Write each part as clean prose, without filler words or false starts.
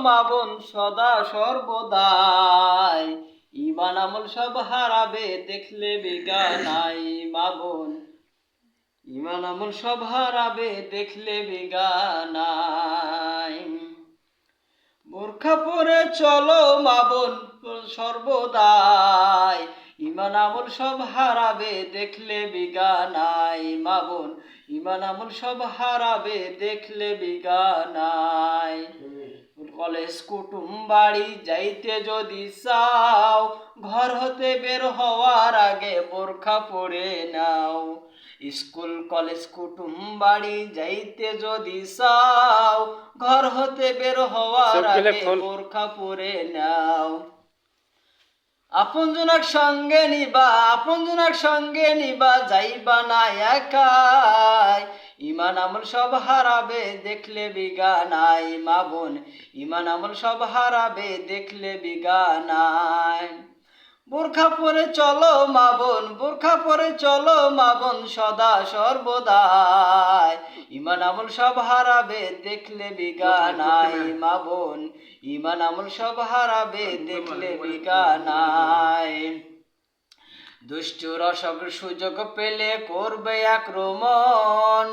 মা বোন সদা সর্বদাই। ঈমান আমল সব হারাবে দেখলে বেগানাই মা বোন, ঈমান আমল সব হারাবে দেখলে বেগানাই। বোরখা পরে চলো মা বোন সর্বদাই, ঈমান আমল সব হারাবে দেখলে বেগানাই মা বোন, ঈমান আমল সব হারাবে দেখলে বেগানাই। কলেজ কুটুম বাড়ি যাইতে যদি চাও, ঘর হতে বের হওয়ার আগে বোরখা পরে নাও। স্কুল কলেজ কুটুম বাড়ি যাইতে যদি চাও, ঘর হতে বের হওয়ার আগে বোরখা পরে নাও। আপনজনার সঙ্গে নিবা যাইবা না একাই। ঈমান আমল সব হারাবে দেখলে বেগানাই মা বোন, ঈমান আমল সব হারাবে দেখলে বেগানাই। বোরখা পরে চলো মা বোন, বোরখা পরে চলো মা বোন সদা সর্বদাই। ঈমান আমল সব হারাবে দেখলে বেগানাই মা বোন, ঈমান আমল সব হারাবে দেখলে বেগানাই। দুষ্টুরা সব সুযোগ পেলে করবে আক্রমণ,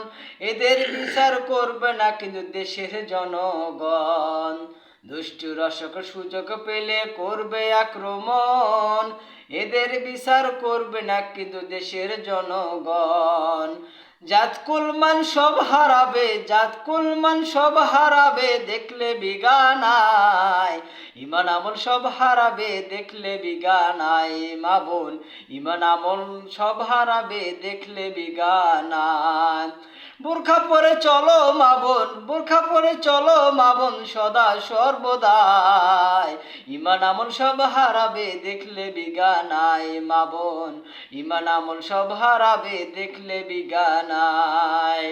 এদের বিচার করবে না কিন্তু দেশের জনগণ। দুষ্টুরা সব সুযোগ পেলে করবে আক্রমণ, এদের বিচার করবে না কিন্তু দেশের জনগণ। জাতকুল মান সব হারাবে, জাতকুল মান সব হারাবে দেখলে বেগানাই। ঈমান আমল সব হারাবে দেখলে বেগানাই মা বোন, ঈমান আমল সব হারাবে দেখলে বেগানাই। বোরখা পরে চলো মা বোন, বোরখা পরে চলো মা বোন সদা সর্বদাই। ঈমান আমল সব হারাবে দেখলে বেগানাই মা বোন, ঈমান আমল সব হারাবে দেখলে বেগানাই।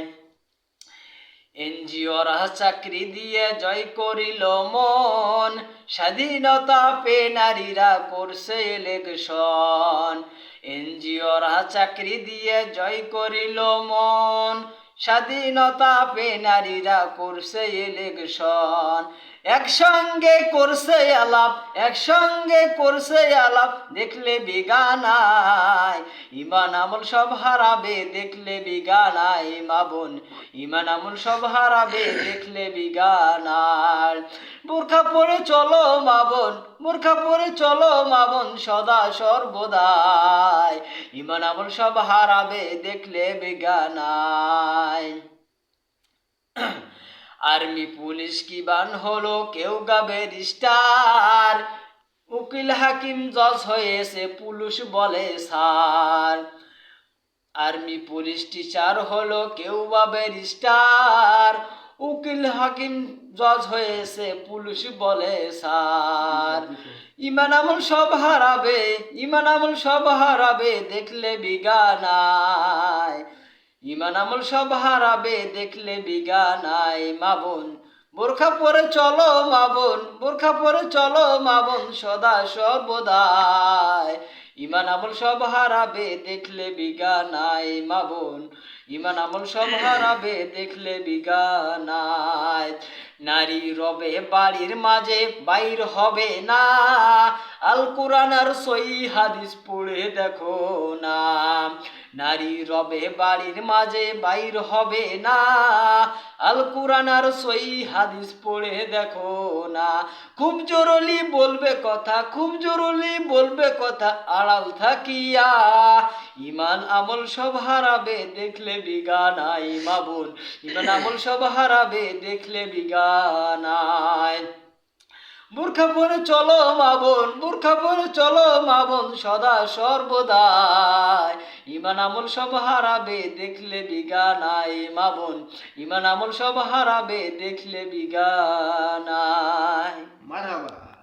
এনজিওরা চাকরি দিয়ে জয় করিল মন, স্বাধীনতা পেয়ে নারীরা করছে ইলেকশন। এনজিওরা চাকরি দিয়ে জয় করিল মন, স্বাধীনতা পেয়ে নারীরা করছে ইলেকশন। একসঙ্গে করছে আলাপ, একসঙ্গে করছে আলাপ দেখলে বেগানাই। ঈমান আমল সব হারাবে দেখলে বেগানাই মা বোন, ঈমান আমল সব হারাবে দেখলে বেগানাই। বোরখা পরে চলো মা বোন, বোরখা পরে চলো মা বোন সদা সর্বদাই। ঈমান আমল সব হারাবে দেখলে বেগানাই। আর্মি পুলিশ কি বান হলো কেউ গাবে স্টার, উকিল হাকিম জজ হয়েছে পুলিশ বলে স্যার। আর্মি পুলিশ টিচার হলো কেউ গাবে স্টার, উকিল হাকিম জজ হয়েছে পুলিশ বলে স্যার। ঈমান আমল সব হারাবে, ঈমান আমল সব হারাবে দেখলে বেগানাই। ঈমান আমল সব হারাবে দেখলে বেগানাই মা বোন, বোরখা পরে চলো মা বোন, বোরখা পরে চলো মা বোন সদা সর্বদাই। ঈমান আমল সব হারাবে দেখলে বেগানাই মা বোন, ঈমান আমল সব হারাবে দেখলে বেগানাই। নারী রবে বাড়ির মাঝে বাইর হবে না, আল কোরআন আর সহি হাদিস পড়ে দেখো না। নারী রবে বাড়ির মাঝে বাইর হবে না, আল কোরআন আর সহি হাদিস পড়ে দেখো না। খুব জরুরি বলবে কথা, খুব জরুরি বলবে কথা আড়াল থাকিয়া। ঈমান আমল সব হারাবে দেখলে বেগানাই মা বোন, ঈমান আমল সব হারাবে দেখলে বেগানাই। বোরখা পরে চলো মা বোন, বোরখা পরে চলো মা বোন সদা সর্বদাই। ঈমান আমল সব হারাবে দেখলে বেগানাই মা বোন, ঈমান আমল সব হারাবে দেখলে বেগানাই। মারহাবা।